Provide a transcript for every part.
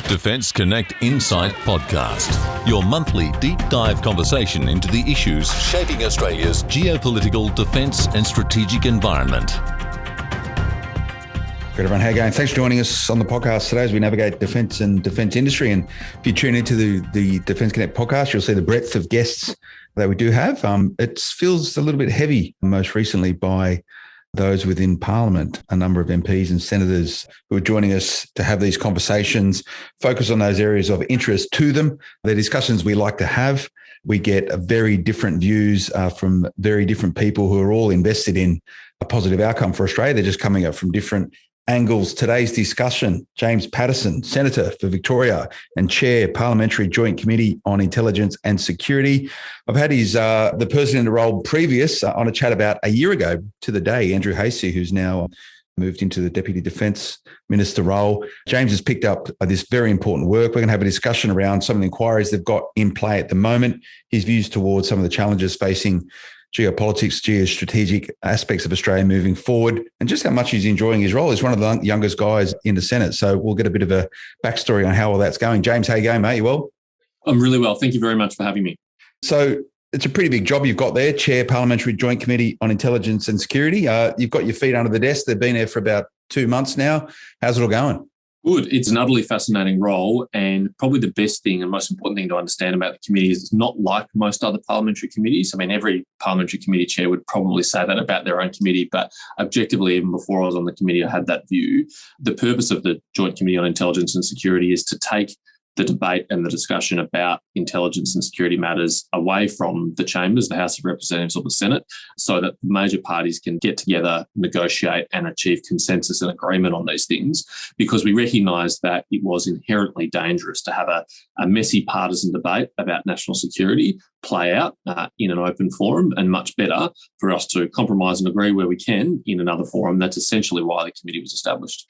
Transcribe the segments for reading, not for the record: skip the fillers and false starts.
Defence Connect Insight Podcast, your monthly deep dive conversation into the issues shaping Australia's geopolitical, defence and strategic environment. Good, everyone. How are you going? Thanks for joining us on the podcast today as we navigate defence and defence industry. And if you tune into the Defence Connect podcast, you'll see the breadth of guests that we do have. It feels a little bit heavy most recently by those within Parliament, a number of MPs and senators who are joining us to have these conversations, focus on those areas of interest to them. They're discussions we like to have. We get very different views from very different people who are all invested in a positive outcome for Australia. They're just coming up from different angles. Today's discussion, James Paterson, Senator for Victoria and Chair, Parliamentary Joint Committee on Intelligence and Security. I've had the person in the role previous on a chat about a year ago to the day, Andrew Hastie, who's now moved into the Deputy Defence Minister role. James has picked up this very important work. We're going to have a discussion around some of the inquiries they've got in play at the moment, his views towards some of the challenges facing geopolitics, geostrategic aspects of Australia moving forward, and just how much he's enjoying his role. He's one of the youngest guys in the Senate. So we'll get a bit of a backstory on how all that's going. James, how you going, mate? You well? I'm really well. Thank you very much for having me. So it's a pretty big job you've got there, Chair, Parliamentary Joint Committee on Intelligence and Security. You've got your feet under the desk. They've been there for about 2 months now. How's it all going? Good. It's an utterly fascinating role, and probably the best thing and most important thing to understand about the committee is it's not like most other parliamentary committees. I mean, every parliamentary committee chair would probably say that about their own committee, but objectively, even before I was on the committee, I had that view. The purpose of the Joint Committee on Intelligence and Security is to take the debate and the discussion about intelligence and security matters away from the chambers, the House of Representatives or the Senate, so that major parties can get together, negotiate and achieve consensus and agreement on these things, because we recognise that it was inherently dangerous to have a messy partisan debate about national security play out in an open forum, and much better for us to compromise and agree where we can in another forum. That's essentially why the committee was established.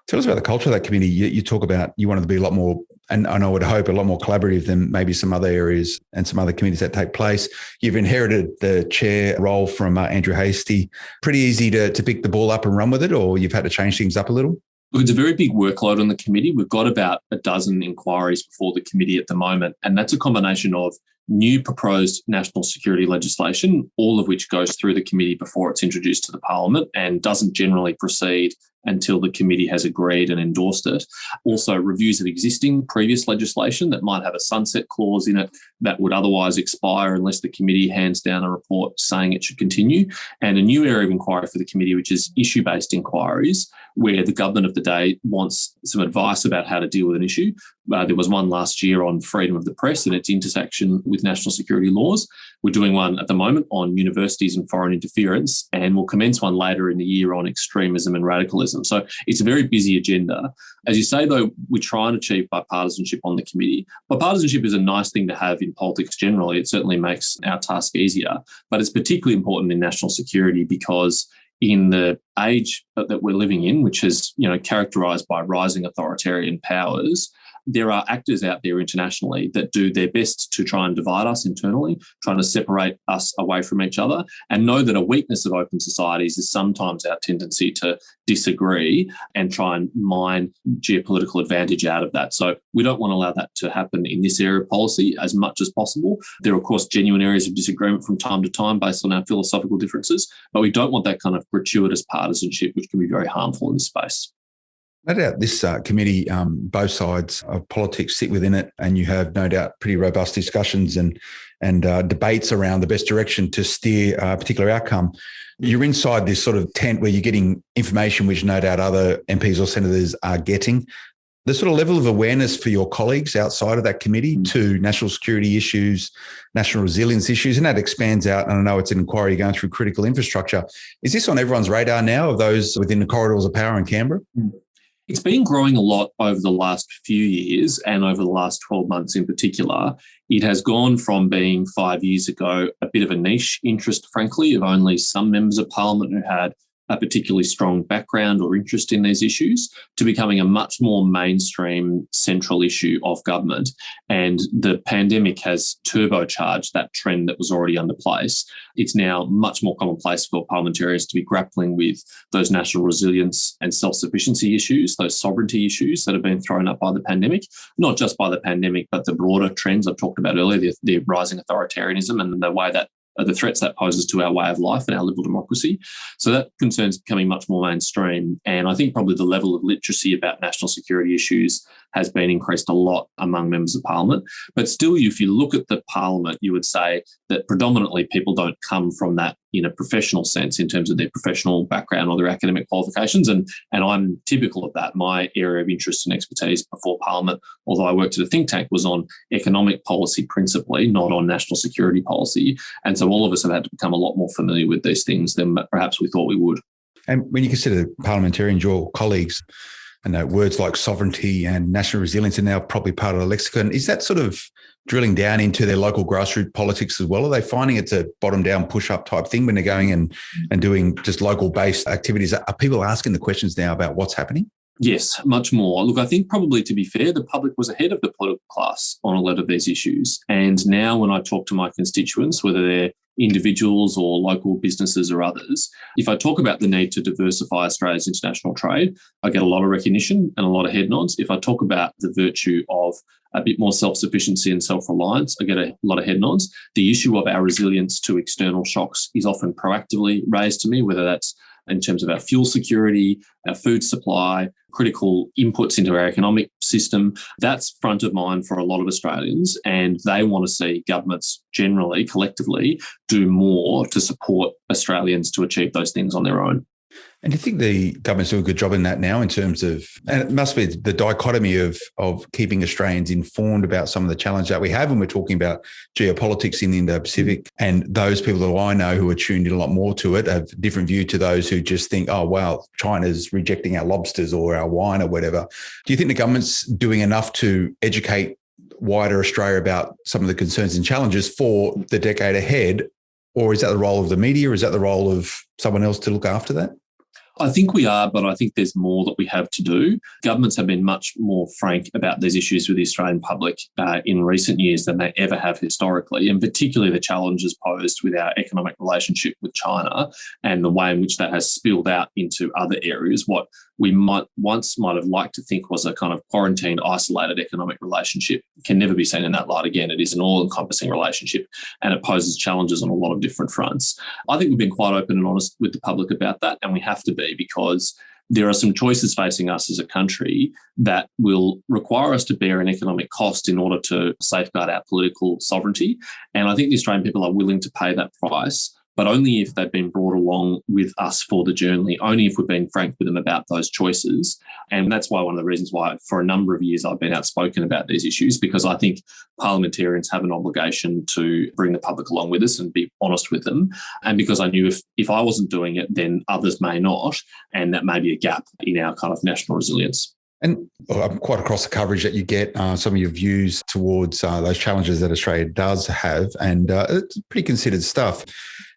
Tell us about the culture of that committee. You talk about you wanted to be a lot more, and I would hope a lot more collaborative than maybe some other areas and some other committees that take place. You've inherited the chair role from Andrew Hastie. Pretty easy to pick the ball up and run with it, or you've had to change things up a little? Look, it's a very big workload on the committee. We've got about a dozen inquiries before the committee at the moment, and that's a combination of new proposed national security legislation, all of which goes through the committee before it's introduced to the Parliament and doesn't generally proceed until the committee has agreed and endorsed it. Also, reviews of existing previous legislation that might have a sunset clause in it that would otherwise expire unless the committee hands down a report saying it should continue. And a new area of inquiry for the committee, which is issue-based inquiries, where the government of the day wants some advice about how to deal with an issue. There was one last year on freedom of the press and its intersection with national security laws. We're doing one at the moment on universities and foreign interference, and we'll commence one later in the year on extremism and radicalism. So it's a very busy agenda. As you say, though, we try and achieve bipartisanship on the committee. Bipartisanship is a nice thing to have in politics generally. It certainly makes our task easier, but it's particularly important in national security because in the age that we're living in, which is characterised by rising authoritarian powers, there are actors out there internationally that do their best to try and divide us internally, trying to separate us away from each other, and know that a weakness of open societies is sometimes our tendency to disagree and try and mine geopolitical advantage out of that. So we don't want to allow that to happen in this area of policy as much as possible. There are, of course, genuine areas of disagreement from time to time based on our philosophical differences, but we don't want that kind of gratuitous partisanship, which can be very harmful in this space. No doubt this committee, both sides of politics sit within it, and you have no doubt pretty robust discussions and debates around the best direction to steer a particular outcome. You're inside this sort of tent where you're getting information which no doubt other MPs or senators are getting. The sort of level of awareness for your colleagues outside of that committee to national security issues, national resilience issues, and that expands out. And I know it's an inquiry going through critical infrastructure. Is this on everyone's radar now of those within the corridors of power in Canberra? It's been growing a lot over the last few years and over the last 12 months in particular. It has gone from being 5 years ago a bit of a niche interest, frankly, of only some members of Parliament who had a particularly strong background or interest in these issues to becoming a much more mainstream central issue of government. And the pandemic has turbocharged that trend that was already under place. It's now much more commonplace for parliamentarians to be grappling with those national resilience and self-sufficiency issues, those sovereignty issues that have been thrown up by the pandemic, not just by the pandemic, but the broader trends I've talked about earlier, the rising authoritarianism and the way that the threats that poses to our way of life and our liberal democracy. So that concern's becoming much more mainstream. And I think probably the level of literacy about national security issues has been increased a lot among members of parliament. But still, if you look at the parliament, you would say that predominantly people don't come from that in a professional sense in terms of their professional background or their academic qualifications. And I'm typical of that. My area of interest and expertise before parliament, although I worked at a think tank, was on economic policy principally, not on national security policy. And so all of us have had to become a lot more familiar with these things than perhaps we thought we would. And when you consider parliamentarians, your colleagues, and words like sovereignty and national resilience are now probably part of the lexicon, is that sort of drilling down into their local grassroots politics as well? Are they finding it's a bottom-down push-up type thing when they're going and doing just local-based activities? Are people asking the questions now about what's happening? Yes, much more. Look, I think probably, to be fair, the public was ahead of the political class on a lot of these issues. And now when I talk to my constituents, whether they're individuals or local businesses or others, if I talk about the need to diversify Australia's international trade, I get a lot of recognition and a lot of head nods. If I talk about the virtue of a bit more self-sufficiency and self-reliance, I get a lot of head nods. The issue of our resilience to external shocks is often proactively raised to me, whether that's in terms of our fuel security, our food supply, critical inputs into our economic system. That's front of mind for a lot of Australians, and they want to see governments generally, collectively, do more to support Australians to achieve those things on their own. And do you think the government's doing a good job in that now in terms of, and it must be the dichotomy of keeping Australians informed about some of the challenges that we have when we're talking about geopolitics in the Indo-Pacific, and those people that I know who are tuned in a lot more to it have a different view to those who just think, oh, wow, China's rejecting our lobsters or our wine or whatever. Do you think the government's doing enough to educate wider Australia about some of the concerns and challenges for the decade ahead? Or is that the role of the media? Is that the role of someone else to look after that? I think we are, but I think there's more that we have to do. Governments have been much more frank about these issues with the Australian public in recent years than they ever have historically, and particularly the challenges posed with our economic relationship with China and the way in which that has spilled out into other areas. What we might have liked to think was a kind of quarantined, isolated economic relationship can never be seen in that light again. It is an all-encompassing relationship, and it poses challenges on a lot of different fronts. I think we've been quite open and honest with the public about that, and we have to be, because there are some choices facing us as a country that will require us to bear an economic cost in order to safeguard our political sovereignty. And I think the Australian people are willing to pay that price, but only if they've been brought along with us for the journey, only if we've been frank with them about those choices. And that's why one of the reasons why for a number of years I've been outspoken about these issues, because I think parliamentarians have an obligation to bring the public along with us and be honest with them. And because I knew if I wasn't doing it, then others may not. And that may be a gap in our kind of national resilience. And I'm quite across the coverage that you get, some of your views towards those challenges that Australia does have, and it's pretty considered stuff.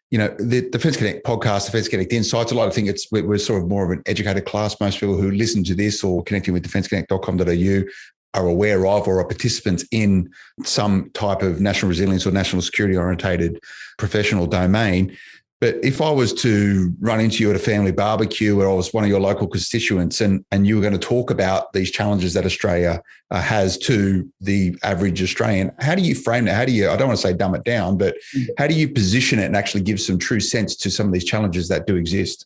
You know, the Defence Connect podcast, Defence Connect Insights, a lot of think we're sort of more of an educated class. Most people who listen to this or connecting with defenceconnect.com.au are aware of or are participants in some type of national resilience or national security orientated professional domain. But if I was to run into you at a family barbecue where I was one of your local constituents and you were going to talk about these challenges that Australia has to the average Australian, how do you frame that? How do you, I don't want to say dumb it down, but how do you position it and actually give some true sense to some of these challenges that do exist?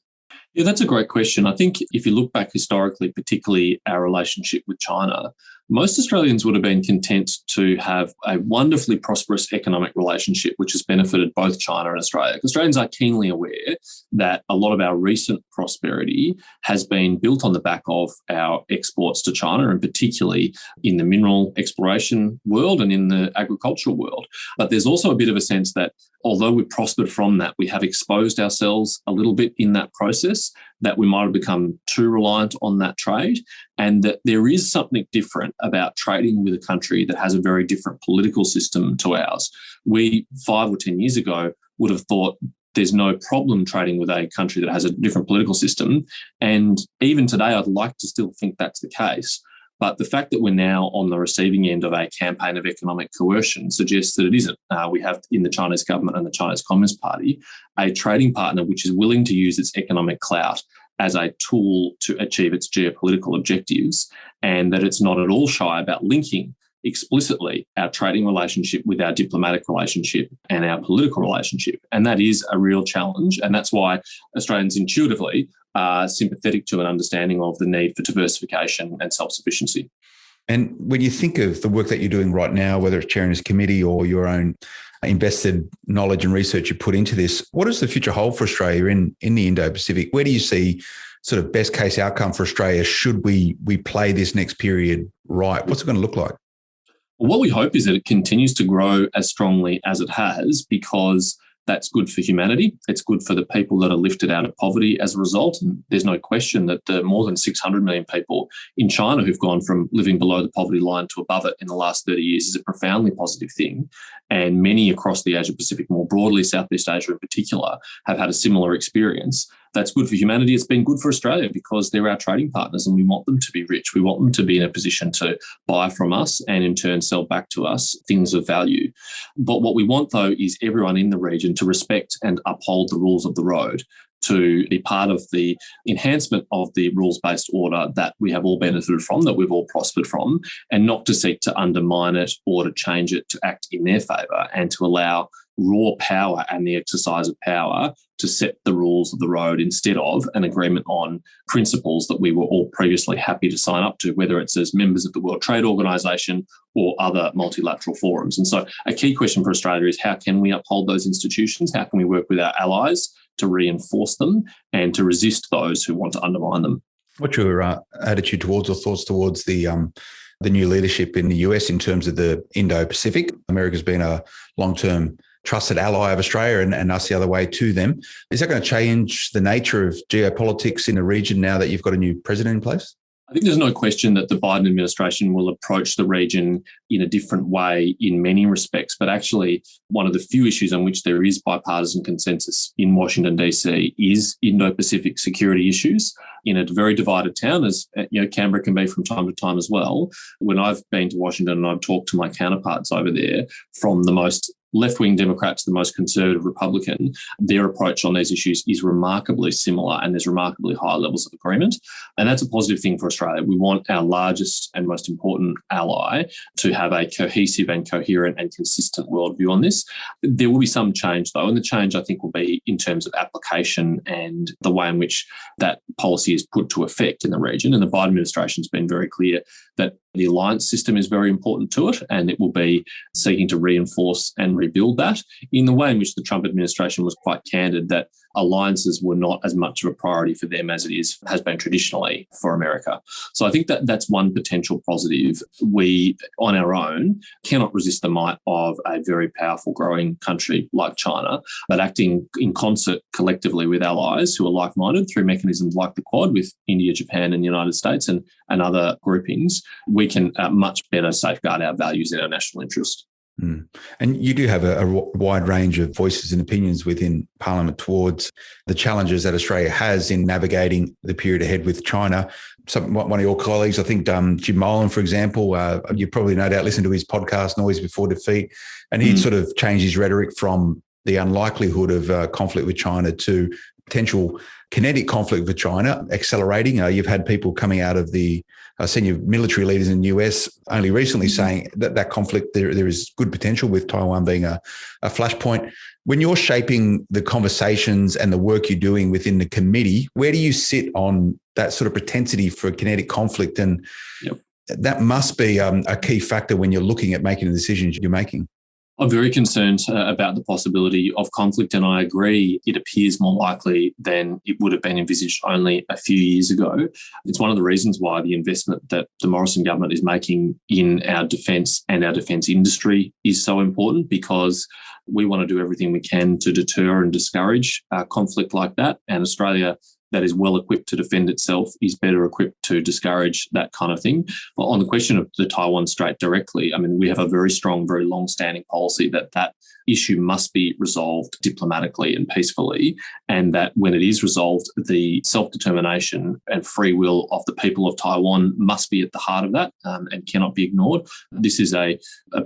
Yeah, that's a great question. I think if you look back historically, particularly our relationship with China, most Australians would have been content to have a wonderfully prosperous economic relationship, which has benefited both China and Australia. Australians are keenly aware that a lot of our recent prosperity has been built on the back of our exports to China, and particularly in the mineral exploration world and in the agricultural world. But there's also a bit of a sense that although we've prospered from that, we have exposed ourselves a little bit in that process, that we might have become too reliant on that trade, and that there is something different about trading with a country that has a very different political system to ours. We, 5 or 10 years ago, would have thought there's no problem trading with a country that has a different political system. And even today, I'd like to still think that's the case. But the fact that we're now on the receiving end of a campaign of economic coercion suggests that it isn't. We have in the Chinese government and the Chinese Communist Party a trading partner which is willing to use its economic clout as a tool to achieve its geopolitical objectives, and that it's not at all shy about linking explicitly our trading relationship with our diplomatic relationship and our political relationship. And that is a real challenge. And that's why Australians intuitively are sympathetic to an understanding of the need for diversification and self-sufficiency. And when you think of the work that you're doing right now, whether it's chairing this committee or your own invested knowledge and research you put into this, what does the future hold for Australia in the Indo-Pacific? Where do you see sort of best case outcome for Australia should we play this next period right? What's it going to look like? What we hope is that it continues to grow as strongly as it has, because that's good for humanity. It's good for the people that are lifted out of poverty as a result. And there's no question that the more than 600 million people in China who've gone from living below the poverty line to above it in the last 30 years is a profoundly positive thing. And many across the Asia-Pacific, more broadly, Southeast Asia in particular, have had a similar experience. That's good for humanity. It's been good for Australia because they're our trading partners and we want them to be rich. We want them to be in a position to buy from us and in turn sell back to us things of value. But what we want, though, is everyone in the region to respect and uphold the rules of the road, to be part of the enhancement of the rules-based order that we have all benefited from, that we've all prospered from, and not to seek to undermine it or to change it to act in their favour, and to allow raw power and the exercise of power to set the rules of the road instead of an agreement on principles that we were all previously happy to sign up to, whether it's as members of the World Trade Organization or other multilateral forums. And so a key question for Australia is, how can we uphold those institutions? How can we work with our allies to reinforce them and to resist those who want to undermine them? What's your attitude towards or thoughts towards the new leadership in the US in terms of the Indo-Pacific? America's been a long-term trusted ally of Australia and us the other way to them. Is that going to change the nature of geopolitics in the region now that you've got a new president in place? I think there's no question that the Biden administration will approach the region in a different way in many respects. But actually, one of the few issues on which there is bipartisan consensus in Washington, D.C. is Indo-Pacific security issues. In a very divided town, as Canberra can be from time to time as well. When I've been to Washington and I've talked to my counterparts over there, from the most left-wing Democrat to the most conservative Republican, their approach on these issues is remarkably similar and there's remarkably high levels of agreement. And that's a positive thing for Australia. We want our largest and most important ally to have a cohesive and coherent and consistent worldview on this. There will be some change, though, and the change, I think, will be in terms of application and the way in which that policy is put to effect in the region. And the Biden administration's been very clear that the alliance system is very important to it, and it will be seeking to reinforce and rebuild that in the way in which the Trump administration was quite candid that alliances were not as much of a priority for them as it has been traditionally for America. So I think that that's one potential positive. We, on our own, cannot resist the might of a very powerful growing country like China, but acting in concert collectively with allies who are like-minded through mechanisms like the Quad with India, Japan and the United States and other groupings, we can much better safeguard our values and our national interest. Mm. And you do have a wide range of voices and opinions within Parliament towards the challenges that Australia has in navigating the period ahead with China. One of your colleagues, I think Jim Molan, for example, you probably no doubt listened to his podcast, Noise Before Defeat, and he'd sort of changed his rhetoric from the unlikelihood of conflict with China to potential kinetic conflict with China accelerating. You've had people coming out of the senior military leaders in the US only recently saying that conflict, there is good potential with Taiwan being a flashpoint. When you're shaping the conversations and the work you're doing within the committee, where do you sit on that sort of propensity for kinetic conflict? And that must be a key factor when you're looking at making the decisions you're making. I'm very concerned about the possibility of conflict, and I agree it appears more likely than it would have been envisaged only a few years ago. It's one of the reasons why the investment that the Morrison government is making in our defence and our defence industry is so important, because we want to do everything we can to deter and discourage conflict like that. And Australia that is well equipped to defend itself is better equipped to discourage that kind of thing. But on the question of the Taiwan Strait directly, I mean, we have a very strong, very long-standing policy that that issue must be resolved diplomatically and peacefully, and that when it is resolved, the self-determination and free will of the people of Taiwan must be at the heart of that and cannot be ignored. This is a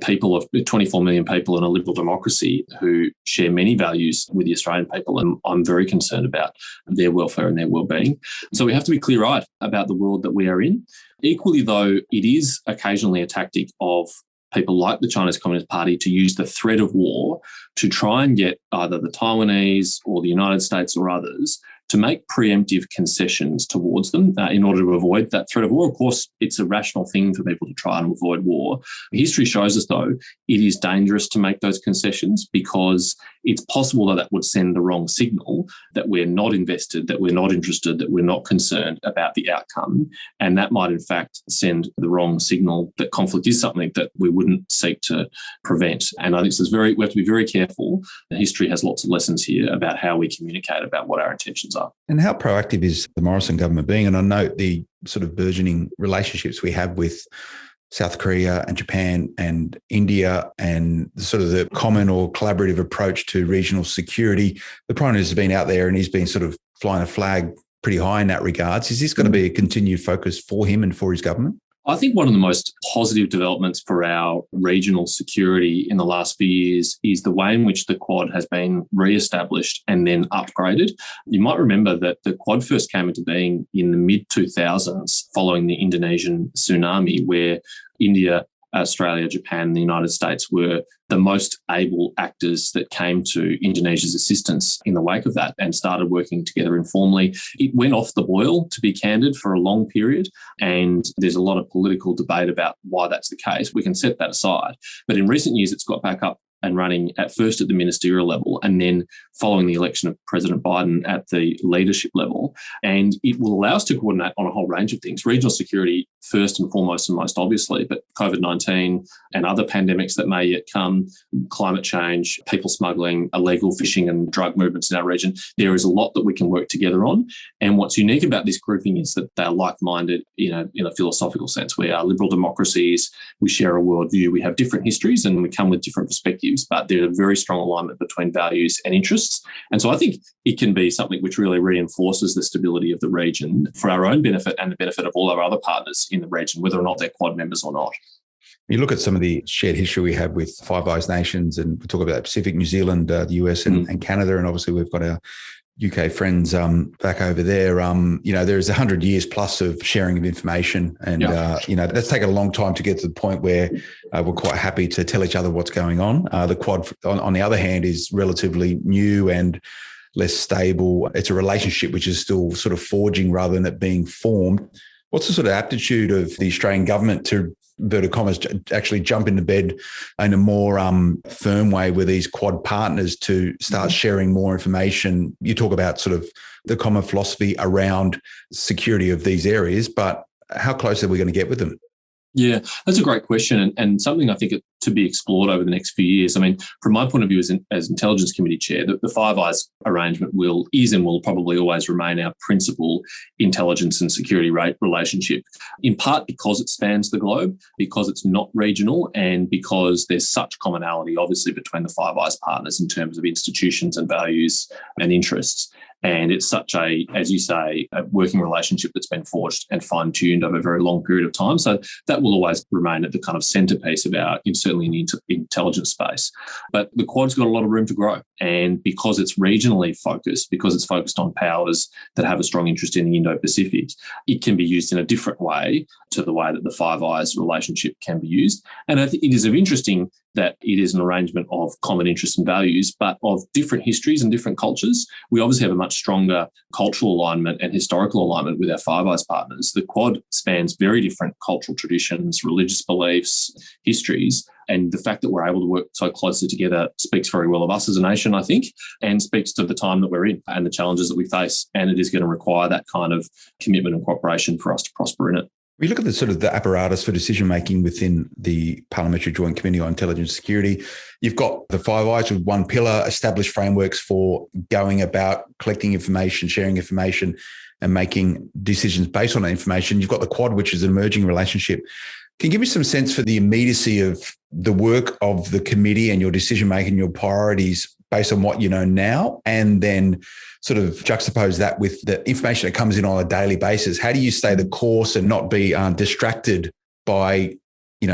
people of 24 million people in a liberal democracy who share many values with the Australian people, and I'm very concerned about their welfare and their well-being. So we have to be clear-eyed about the world that we are in. Equally, though, it is occasionally a tactic of people like the Chinese Communist Party to use the threat of war to try and get either the Taiwanese or the United States or others to make preemptive concessions towards them in order to avoid that threat of war. Of course, it's a rational thing for people to try and avoid war. History shows us, though, it is dangerous to make those concessions because it's possible that would send the wrong signal, that we're not invested, that we're not interested, that we're not concerned about the outcome. And that might, in fact, send the wrong signal that conflict is something that we wouldn't seek to prevent. And I think we have to be very careful. History has lots of lessons here about how we communicate about what our intentions are. And how proactive is the Morrison government being? And I note the sort of burgeoning relationships we have with South Korea and Japan and India, and sort of the common or collaborative approach to regional security. The Prime Minister has been out there and he's been sort of flying a flag pretty high in that regards. Is this going to be a continued focus for him and for his government? I think one of the most positive developments for our regional security in the last few years is the way in which the Quad has been re-established and then upgraded. You might remember that the Quad first came into being in the mid-2000s following the Indonesian tsunami, where India, Australia, Japan, and the United States were the most able actors that came to Indonesia's assistance in the wake of that and started working together informally. It went off the boil, to be candid, for a long period, and there's a lot of political debate about why that's the case. We can set that aside. But in recent years, it's got back up and running at first at the ministerial level and then following the election of President Biden at the leadership level. And it will allow us to coordinate on a whole range of things. Regional security, first and foremost and most obviously, but COVID-19 and other pandemics that may yet come, climate change, people smuggling, illegal fishing and drug movements in our region. There is a lot that we can work together on. And what's unique about this grouping is that they're like-minded in a philosophical sense. We are liberal democracies, we share a worldview, we have different histories and we come with different perspectives, but there's a very strong alignment between values and interests. And so I think it can be something which really reinforces the stability of the region for our own benefit and the benefit of all our other partners in the region, whether or not they're Quad members or not. You look at some of the shared history we have with Five Eyes nations, and we talk about Pacific, New Zealand, the US and Canada, and obviously we've got our UK friends back over there. There's 100 years plus of sharing of information, and that's taken a long time to get to the point where we're quite happy to tell each other what's going on. The Quad, on the other hand, is relatively new and less stable. It's a relationship which is still sort of forging rather than it being formed. What's the sort of aptitude of the Australian government to, inverted commas, actually jump into bed in a more firm way with these Quad partners to start sharing more information? You talk about sort of the common philosophy around security of these areas, but how close are we going to get with them? Yeah, that's a great question, and something I think to be explored over the next few years. I mean, from my point of view as Intelligence Committee Chair, the Five Eyes arrangement is and will probably always remain our principal intelligence and security relationship, in part because it spans the globe, because it's not regional, and because there's such commonality, obviously, between the Five Eyes partners in terms of institutions and values and interests. And it's such as you say, a working relationship that's been forged and fine-tuned over a very long period of time. So that will always remain at the kind of centrepiece of certainly in the intelligence space. But the Quad's got a lot of room to grow. And because it's regionally focused, because it's focused on powers that have a strong interest in the Indo-Pacific, it can be used in a different way to the way that the Five Eyes relationship can be used. And I think it is interesting that it is an arrangement of common interests and values, but of different histories and different cultures. We obviously have a much stronger cultural alignment and historical alignment with our Five Eyes partners. The Quad spans very different cultural traditions, religious beliefs, histories, and the fact that we're able to work so closely together speaks very well of us as a nation, I think, and speaks to the time that we're in and the challenges that we face. And it is going to require that kind of commitment and cooperation for us to prosper in it. We look at the sort of the apparatus for decision making within the Parliamentary Joint Committee on Intelligence and Security. You've got the Five Eyes with one pillar, established frameworks for going about collecting information, sharing information, and making decisions based on that information. You've got the Quad, which is an emerging relationship. Can you give me some sense for the immediacy of the work of the committee and your decision making, your priorities based on what you know now, and then sort of juxtapose that with the information that comes in on a daily basis? How do you stay the course and not be distracted by,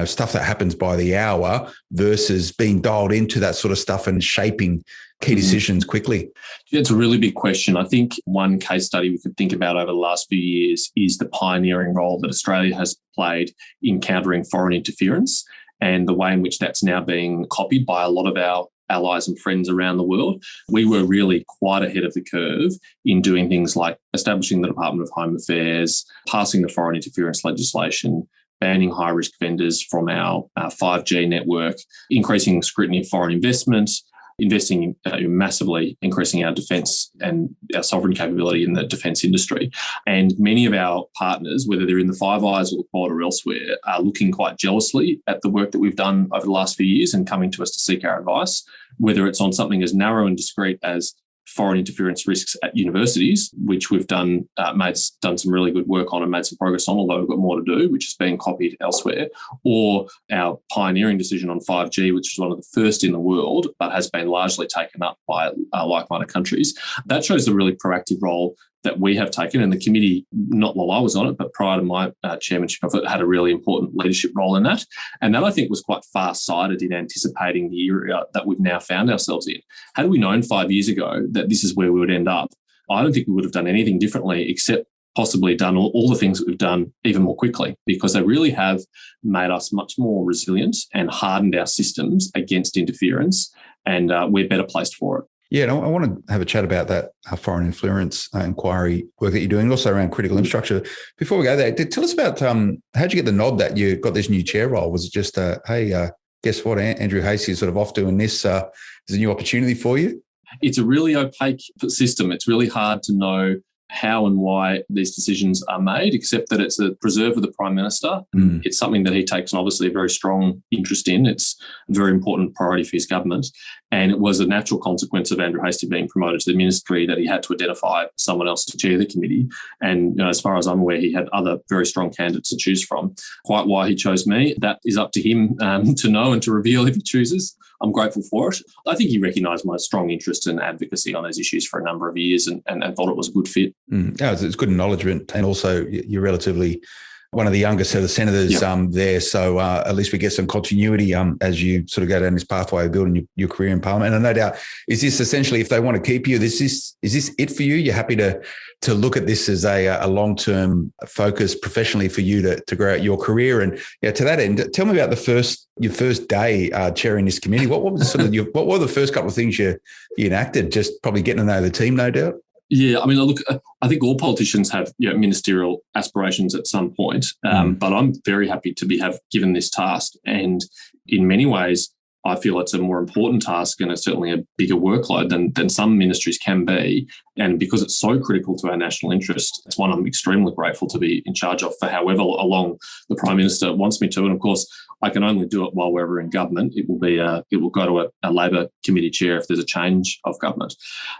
stuff that happens by the hour versus being dialed into that sort of stuff and shaping key decisions quickly? It's a really big question. I think one case study we could think about over the last few years is the pioneering role that Australia has played in countering foreign interference and the way in which that's now being copied by a lot of our allies and friends around the world. We were really quite ahead of the curve in doing things like establishing the Department of Home Affairs, passing the foreign interference legislation, banning high-risk vendors from our 5G network, increasing scrutiny of foreign investment, investing massively, increasing our defence and our sovereign capability in the defence industry. And many of our partners, whether they're in the Five Eyes or the Quad or elsewhere, are looking quite jealously at the work that we've done over the last few years and coming to us to seek our advice, whether it's on something as narrow and discreet as foreign interference risks at universities, which we've done some really good work on and made some progress on, although we've got more to do, which is being copied elsewhere, or our pioneering decision on 5G, which is one of the first in the world, but has been largely taken up by like-minded countries. That shows the really proactive role that we have taken, and the committee, not while I was on it, but prior to my chairmanship of it, had a really important leadership role in that. And that, I think, was quite far-sighted in anticipating the area that we've now found ourselves in. Had we known 5 years ago that this is where we would end up, I don't think we would have done anything differently except possibly done all the things that we've done even more quickly, because they really have made us much more resilient and hardened our systems against interference, and we're better placed for it. Yeah, and I want to have a chat about that foreign influence inquiry work that you're doing, also around critical infrastructure. Before we go there, tell us about how'd you get the nod that you got this new chair role? Was it just, hey, guess what, Andrew Hastie is sort of off doing this. Is a new opportunity for you? It's a really opaque system. It's really hard to know how and why these decisions are made, except that it's a preserve of the Prime Minister. It's something that he takes, obviously, a very strong interest in. It's a very important priority for his government. And it was a natural consequence of Andrew Hastie being promoted to the ministry that he had to identify someone else to chair the committee. And as far as I'm aware, he had other very strong candidates to choose from. Quite why he chose me, that is up to him to know and to reveal if he chooses. I'm grateful for it. I think he recognised my strong interest and advocacy on those issues for a number of years and thought it was a good fit. Yeah, it's good acknowledgement. And also, you're relatively one of the youngest of the senators there. So at least we get some continuity as you sort of go down this pathway of building your career in Parliament. And no doubt, is this essentially, if they want to keep you, is this it for you? You're happy to look at this as a long-term focus professionally for you to grow out your career? And to that end, tell me about your first day chairing this committee. What was sort of what were the first couple of things you enacted? Just probably getting to know the team, no doubt. Yeah, I mean, look, I think all politicians have ministerial aspirations at some point, but I'm very happy to have given this task. And in many ways, I feel it's a more important task and it's certainly a bigger workload than some ministries can be. And because it's so critical to our national interest, it's one I'm extremely grateful to be in charge of for however long the Prime Minister wants me to. And of course, I can only do it while we're in government. It will go to a Labor committee chair if there's a change of government.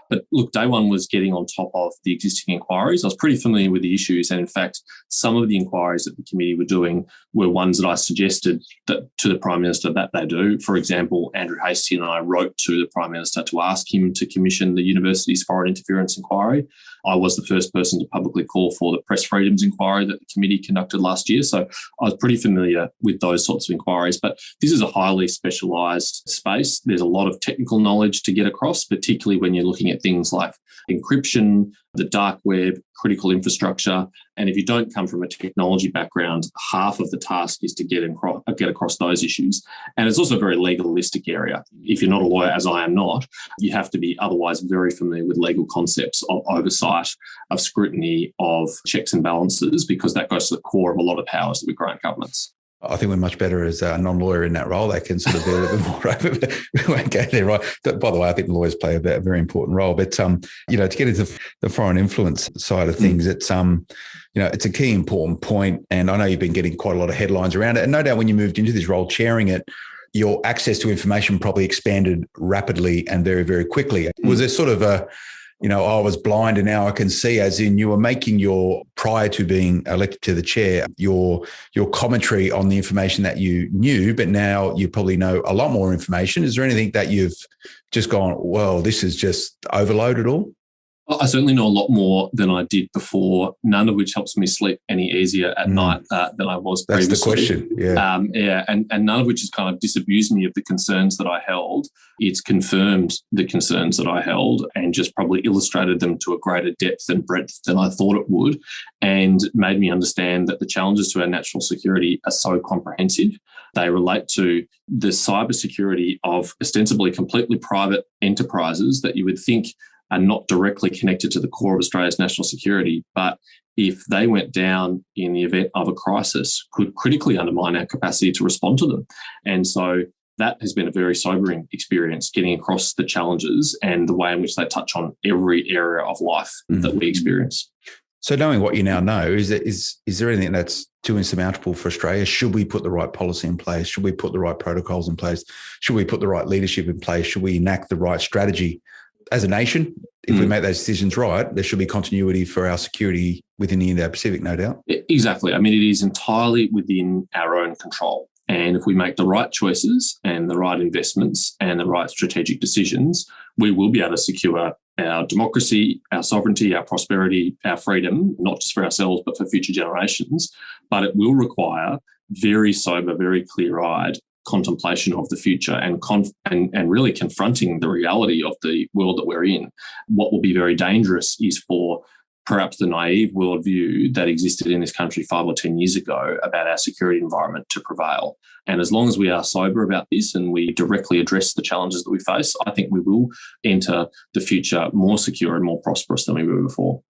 But look, day one was getting on top of the existing inquiries. I was pretty familiar with the issues, and in fact, some of the inquiries that the committee were doing were ones that I suggested that to the Prime Minister that they do. For example, Andrew Hastie and I wrote to the Prime Minister to ask him to commission the university's foreign interference inquiry. I was the first person to publicly call for the press freedoms inquiry that the committee conducted last year. So I was pretty familiar with those sorts of inquiries. But this is a highly specialised space. There's a lot of technical knowledge to get across, particularly when you're looking at things like encryption, the dark web, critical infrastructure. And if you don't come from a technology background, half of the task is to get across those issues. And it's also a very legalistic area. If you're not a lawyer, as I am not, you have to be otherwise very familiar with legal concepts of oversight, of scrutiny, of checks and balances, because that goes to the core of a lot of powers that we grant governments. I think we're much better as a non-lawyer in that role. They can sort of be a little bit more open. We won't go there, right? By the way, I think lawyers play a very important role. But, to get into the foreign influence side of things, it's a key important point. And I know you've been getting quite a lot of headlines around it. And no doubt when you moved into this role, chairing it, your access to information probably expanded rapidly and very, very quickly. Was there sort of I was blind and now I can see, as in you were making prior to being elected to the chair, your commentary on the information that you knew, but now you probably know a lot more information. Is there anything that you've just gone, well, this is just overload at all? I certainly know a lot more than I did before, none of which helps me sleep any easier at night than I was previously. That's the question, yeah. And none of which has kind of disabused me of the concerns that I held. It's confirmed the concerns that I held and just probably illustrated them to a greater depth and breadth than I thought it would, and made me understand that the challenges to our national security are so comprehensive. They relate to the cybersecurity of ostensibly completely private enterprises that you would think are not directly connected to the core of Australia's national security, but if they went down in the event of a crisis, could critically undermine our capacity to respond to them. And so that has been a very sobering experience, getting across the challenges and the way in which they touch on every area of life that we experience. So knowing what you now know, is there anything that's too insurmountable for Australia? Should we put the right policy in place? Should we put the right protocols in place? Should we put the right leadership in place? Should we enact the right strategy? As a nation, if we make those decisions right, there should be continuity for our security within the Indo-Pacific, no doubt. Exactly. I mean, it is entirely within our own control. And if we make the right choices and the right investments and the right strategic decisions, we will be able to secure our democracy, our sovereignty, our prosperity, our freedom, not just for ourselves, but for future generations. But it will require very sober, very clear-eyed contemplation of the future and really confronting the reality of the world that we're in. What will be very dangerous is for perhaps the naive worldview that existed in this country 5 or 10 years ago about our security environment to prevail. And as long as we are sober about this and we directly address the challenges that we face, I think we will enter the future more secure and more prosperous than we were before.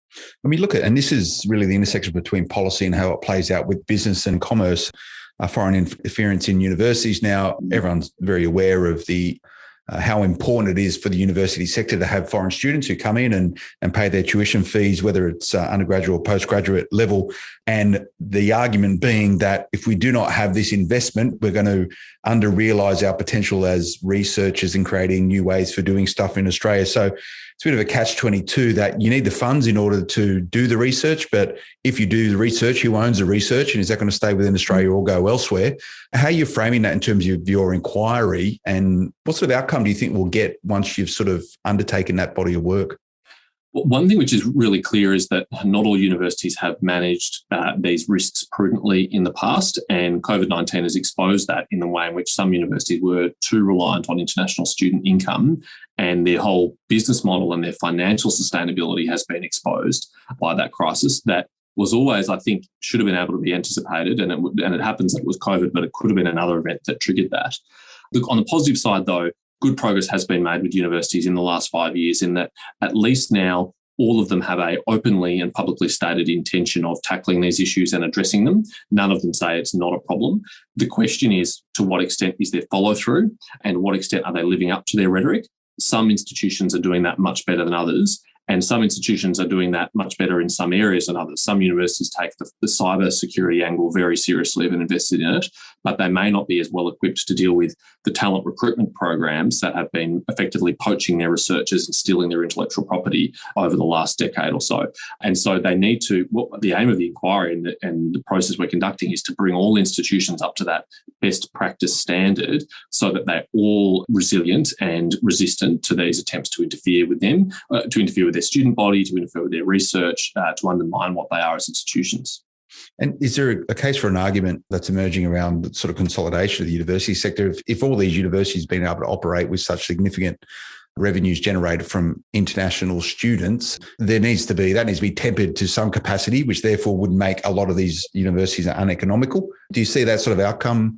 I mean, look at, and this is really the intersection between policy and how it plays out with business and commerce. Foreign interference in universities. Now, everyone's very aware of how important it is for the university sector to have foreign students who come in and pay their tuition fees, whether it's undergraduate or postgraduate level. And the argument being that if we do not have this investment, we're going to under-realise our potential as researchers in creating new ways for doing stuff in Australia. So it's a bit of a catch-22 that you need the funds in order to do the research. But if you do the research, who owns the research? And is that going to stay within Australia or go elsewhere? How are you framing that in terms of your inquiry? And what sort of outcome do you think we'll get once you've sort of undertaken that body of work? Well, one thing which is really clear is that not all universities have managed these risks prudently in the past, and COVID-19 has exposed that in the way in which some universities were too reliant on international student income, and their whole business model and their financial sustainability has been exposed by that crisis that was always, I think, should have been able to be anticipated, and it happens that it was COVID, but it could have been another event that triggered that. Look, on the positive side, though, good progress has been made with universities in the last 5 years in that at least now all of them have a openly and publicly stated intention of tackling these issues and addressing them. None of them say it's not a problem. The question is, to what extent is there follow-through and what extent are they living up to their rhetoric? Some institutions are doing that much better than others. And some institutions are doing that much better in some areas than others. Some universities take the cyber security angle very seriously and invested in it, but they may not be as well equipped to deal with the talent recruitment programs that have been effectively poaching their researchers and stealing their intellectual property over the last decade or so. And so they need to, the aim of the inquiry and the process we're conducting is to bring all institutions up to that best practice standard so that they're all resilient and resistant to these attempts to interfere with them, to interfere with their student body, to interfere with their research, to undermine what they are as institutions. And is there a case for an argument that's emerging around the sort of consolidation of the university sector? If all these universities have been able to operate with such significant revenues generated from international students, that needs to be tempered to some capacity, which therefore would make a lot of these universities uneconomical. Do you see that sort of outcome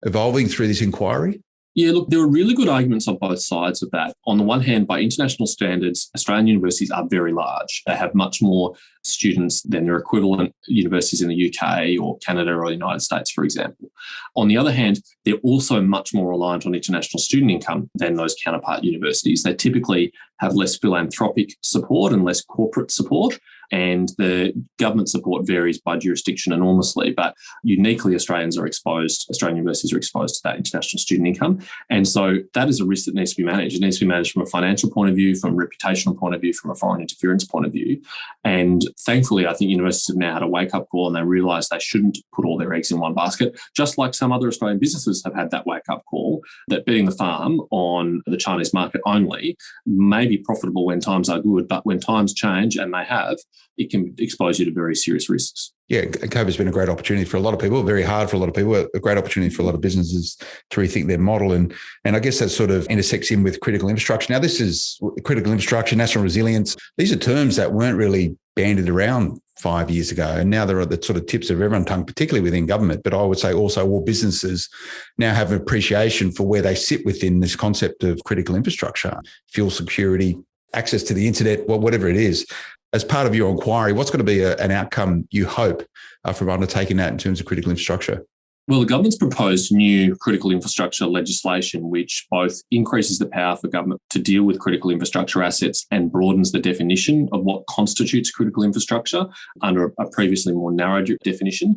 evolving through this inquiry? Yeah, look, there are really good arguments on both sides of that. On the one hand, by international standards, Australian universities are very large. They have much more students than their equivalent universities in the UK or Canada or the United States, for example. On the other hand, they're also much more reliant on international student income than those counterpart universities. They typically have less philanthropic support and less corporate support, and the government support varies by jurisdiction enormously, but uniquely Australian universities are exposed to that international student income. And so that is a risk that needs to be managed. It needs to be managed from a financial point of view, from a reputational point of view, from a foreign interference point of view. And thankfully, I think universities have now had a wake-up call and they realise they shouldn't put all their eggs in one basket, just like some other Australian businesses have had that wake-up call, that betting the farm on the Chinese market only may be profitable when times are good, but when times change, and they have, it can expose you to very serious risks. Yeah, COVID's been a great opportunity for a lot of people, very hard for a lot of people, a great opportunity for a lot of businesses to rethink their model. And I guess that sort of intersects in with critical infrastructure. Now, this is critical infrastructure, national resilience. These are terms that weren't really bandied around 5 years ago. And now they're at the sort of tips of everyone's tongue, particularly within government. But I would say also all businesses now have an appreciation for where they sit within this concept of critical infrastructure, fuel security, access to the internet, whatever it is. As part of your inquiry, what's going to be an outcome you hope from undertaking that in terms of critical infrastructure? Well, the government's proposed new critical infrastructure legislation, which both increases the power for government to deal with critical infrastructure assets and broadens the definition of what constitutes critical infrastructure under a previously more narrow definition.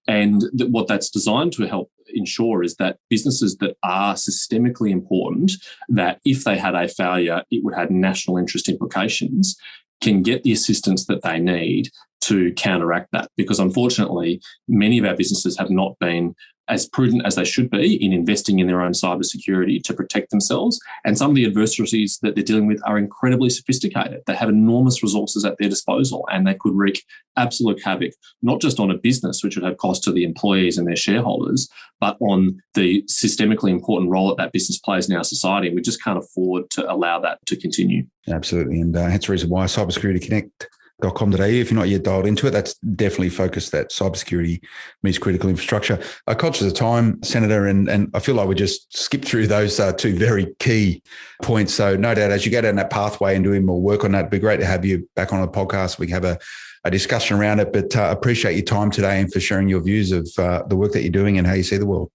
And what that's designed to help ensure is that businesses that are systemically important, that if they had a failure, it would have national interest implications, can get the assistance that they need to counteract that. Because unfortunately, many of our businesses have not been as prudent as they should be in investing in their own cybersecurity to protect themselves. And some of the adversities that they're dealing with are incredibly sophisticated. They have enormous resources at their disposal, and they could wreak absolute havoc, not just on a business, which would have cost to the employees and their shareholders, but on the systemically important role that business plays in our society. And we just can't afford to allow that to continue. Absolutely. And hence the reason why cybersecurityconnect.com.au, if you're not yet dialed into it, that's definitely focused that cybersecurity meets critical infrastructure. Conscious of time, Senator, and I feel like we just skipped through those two very key points. So no doubt as you go down that pathway and doing more work on that, it'd be great to have you back on the podcast. We can have a discussion around it, but appreciate your time today and for sharing your views of the work that you're doing and how you see the world.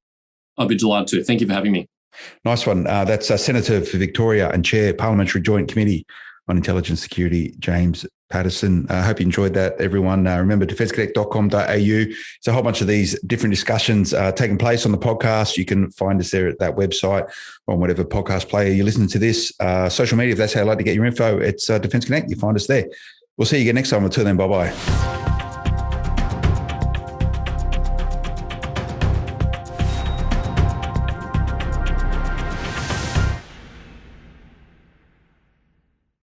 I'll be delighted to. Thank you for having me. Nice one. That's Senator for Victoria and Chair, Parliamentary Joint Committee on Intelligence Security, James Paterson. I hope you enjoyed that, everyone. Remember, defenceconnect.com.au. It's a whole bunch of these different discussions taking place on the podcast. You can find us there at that website or on whatever podcast player you're listening to this. Social media, if that's how you'd like to get your info, it's Defence Connect. You find us there. We'll see you again next time. Until then, bye-bye.